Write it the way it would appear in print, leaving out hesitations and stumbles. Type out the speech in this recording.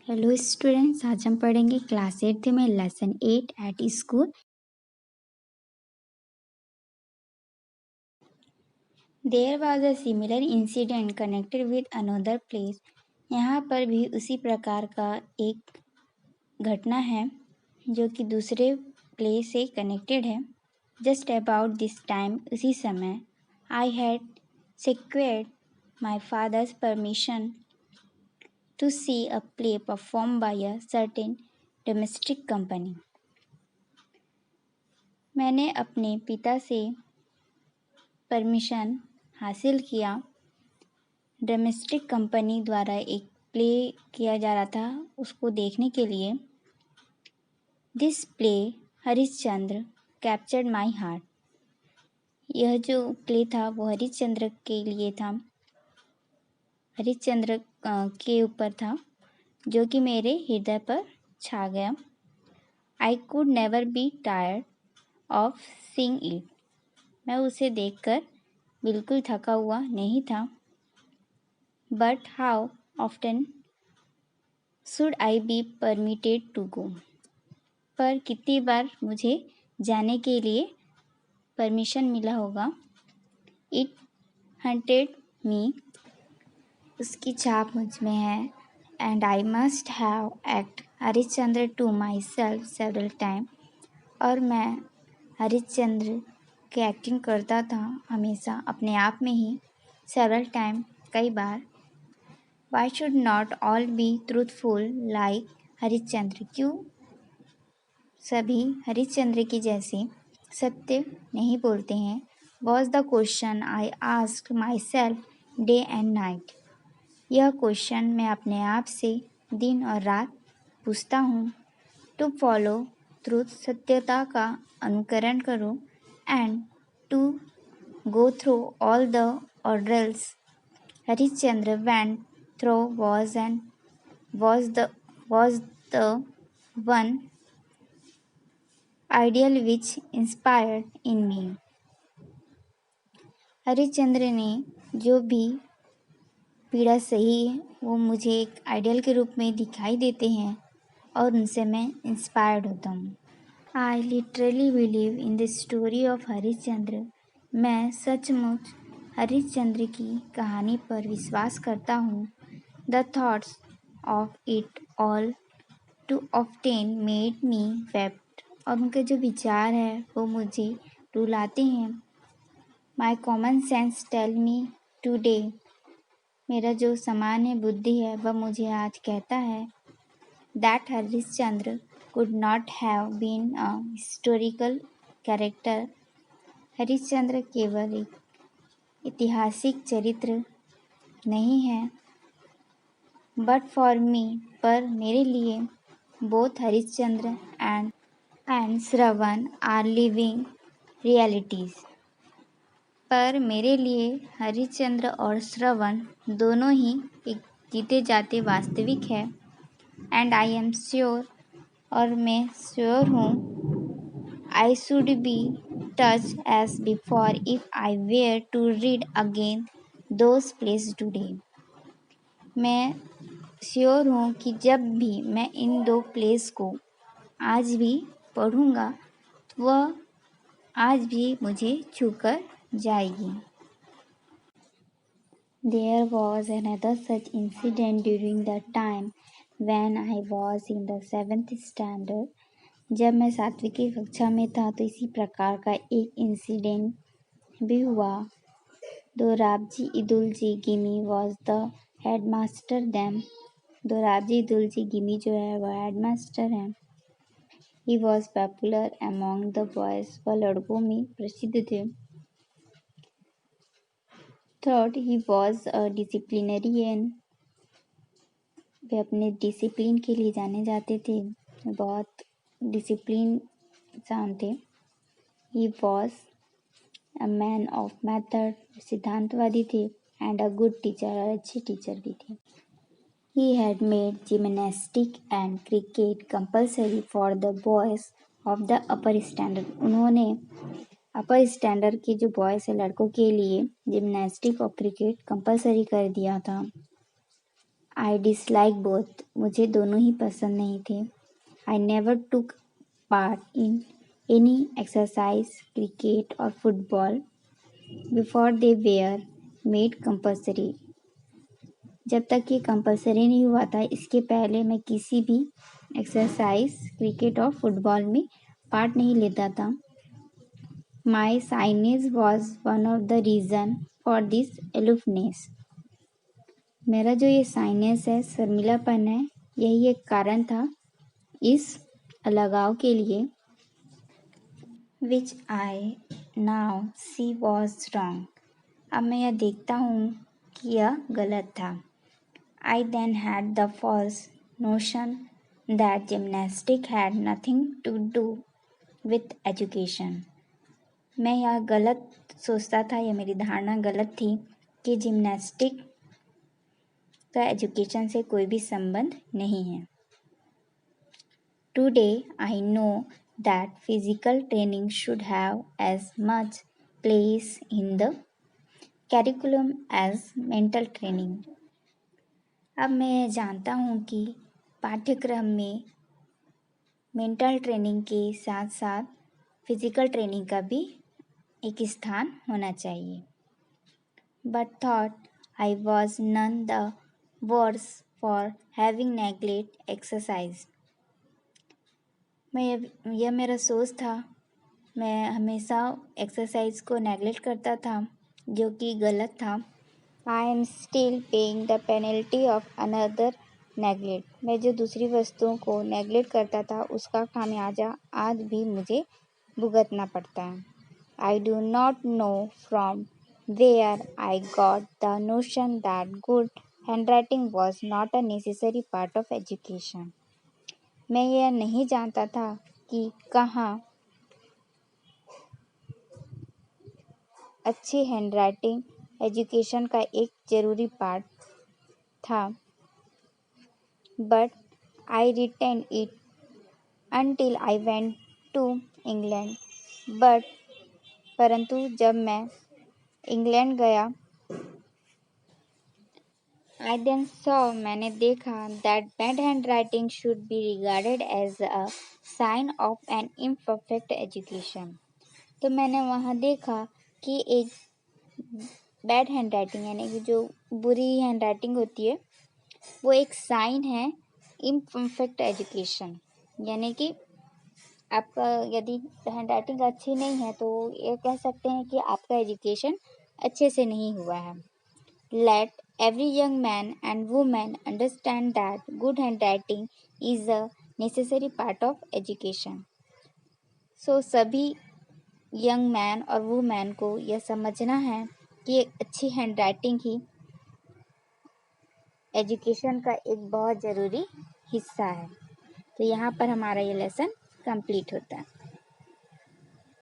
Hello students, आज हम पढ़ेंगे क्लास 8 में lesson 8 at school. There was a similar incident connected with another place. यहाँ पर भी उसी प्रकार का एक घटना है जो कि दूसरे प्लेस से कनेक्टेड है। जस्ट अबाउट दिस टाइम, उसी समय, I had secured my father's permission to see a play performed by a certain domestic company. मैंने अपने पिता से परमिशन हासिल किया। डोमेस्टिक कंपनी द्वारा एक प्ले किया जा रहा था, उसको देखने के लिए। This play Harishchandra captured my heart. यह जो प्ले था वो हरिश्चंद्र के लिए था, हरिश्चंद्र के ऊपर था, जो कि मेरे हृदय पर छा गया। I could never be tired of seeing it. मैं उसे देखकर बिल्कुल थका हुआ नहीं था। But how often should I be permitted to go. पर कितनी बार मुझे जाने के लिए परमिशन मिला होगा। It haunted me. उसकी छाप मुझ में है। And I must have act Harishchandra to myself several time. और मैं हरिश्चंद्र की एक्टिंग करता था हमेशा अपने आप में ही, सेवरल टाइम, कई बार। Why should not all be truthful like Harishchandra? क्यों सभी हरिश्चंद्र की जैसे सत्य नहीं बोलते हैं? Was the question I asked myself day and night. यह क्वेश्चन मैं अपने आप से दिन और रात पूछता हूँ। To follow truth, सत्यता का अनुकरण करो। And to go through all the ordeals Harishchandra went through was the one ideal which inspired in me. Harishchandra ने जो भी पीड़ा सही है वो मुझे एक आइडियल के रूप में दिखाई देते हैं और उनसे मैं इंस्पायर्ड होता हूँ। I literally believe in the story of Harishchandra. मैं सचमुच हरिश्चंद्र की कहानी पर विश्वास करता हूँ। The thoughts of it all too often made me wept. और उनके जो विचार है वो मुझे रुलाते हैं। My common sense tell me today. मेरा जो सामान्य बुद्धि है वह मुझे आज कहता है that Harishchandra could not have been a historical character. Harishchandra केवल एक ऐतिहासिक चरित्र नहीं है। बट फॉर मी, पर मेरे लिए, both Harishchandra and Shravan are living realities. पर मेरे लिए हरिश्चंद्र और श्रवण दोनों ही एक जीते जाते वास्तविक है। एंड आई एम श्योर, और मैं श्योर हूँ, I should be touch as before if I were to read again those place today. मैं श्योर हूँ कि जब भी मैं इन दो प्लेस को आज भी पढ़ूँगा तो वह आज भी मुझे छूकर जाएगी। There was another such incident during the time when I was in the 7th standard. जब मैं 7वीं की कक्षा में था तो इसी प्रकार का एक इंसिडेंट भी हुआ। Dorabji Edulji Gimi was the headmaster then. Dorabji Edulji Gimi जो है वह हेडमास्टर हैं। He was popular among the boys. वह लड़कों में प्रसिद्ध थे। Third, he was a disciplinarian. वे अपने डिसिप्लिन के लिए जाने जाते थे, बहुत डिसिप्लिन इंसान थे। He was a man of method. सिद्धांतवादी थे। And a good teacher, और अच्छे टीचर भी थे। He had made gymnastics and cricket compulsory for the boys of the upper standard. उन्होंने अपर स्टैंडर्ड के जो बॉयज़ है लड़कों के लिए जिम्नास्टिक और क्रिकेट कंपलसरी कर दिया था। आई डिसलाइक बोथ, मुझे दोनों ही पसंद नहीं थे। I never took part in any exercise, cricket और football before they were made compulsory, जब तक ये कंपल्सरी नहीं हुआ था इसके पहले मैं किसी भी एक्सरसाइज, क्रिकेट और फुटबॉल में पार्ट नहीं लेता था। My shyness was one of the reason for this aloofness, मेरा जो ये साइनेस है, शर्मिलापन है, यही एक कारण था इस अलगाव के लिए। Which I now see was wrong, अब मैं यह देखता हूँ कि यह गलत था। I then had the false notion that gymnastics had nothing to do with education. मैं यह गलत सोचता था, यह मेरी धारणा गलत थी कि जिम्नास्टिक का एजुकेशन से कोई भी संबंध नहीं है। Today I know that physical training should have as much place in the curriculum as mental training. अब मैं जानता हूँ कि पाठ्यक्रम में मेंटल ट्रेनिंग के साथ साथ फिजिकल ट्रेनिंग का भी एक स्थान होना चाहिए। But thought I was none the worse for having neglect exercise, यह मेरा सोच था, मैं हमेशा एक्सरसाइज को नेग्लेक्ट करता था, जो कि गलत था। I am still paying the penalty of another neglect, मैं जो दूसरी वस्तुओं को नेग्लेक्ट करता था उसका खामियाजा आज भी मुझे भुगतना पड़ता है। I do not know from where I got the notion that good handwriting was not a necessary part of education, मैं यह नहीं जानता था कि कहाँ अच्छी हैंडराइटिंग एजुकेशन का एक ज़रूरी पार्ट था। But I retain it until I went to England, परंतु जब मैं इंग्लैंड गया, आई देन सॉ, मैंने देखा that bad hand writing should be regarded as a sign of an imperfect education, तो मैंने वहाँ देखा कि एक बैड हैंड राइटिंग यानी कि जो बुरी हैंड राइटिंग होती है वो एक साइन है इम्परफेक्ट एजुकेशन, यानी कि आपका यदि हैंड राइटिंग अच्छी नहीं है तो ये कह सकते हैं कि आपका एजुकेशन अच्छे से नहीं हुआ है। Let every young man and women understand that good hand writing is a necessary part of education, so सभी यंग मैन और वुमेन को यह समझना है कि एक अच्छी हैंड राइटिंग ही एजुकेशन का एक बहुत ज़रूरी हिस्सा है। तो यहाँ पर हमारा ये लेसन कंप्लीट होता है।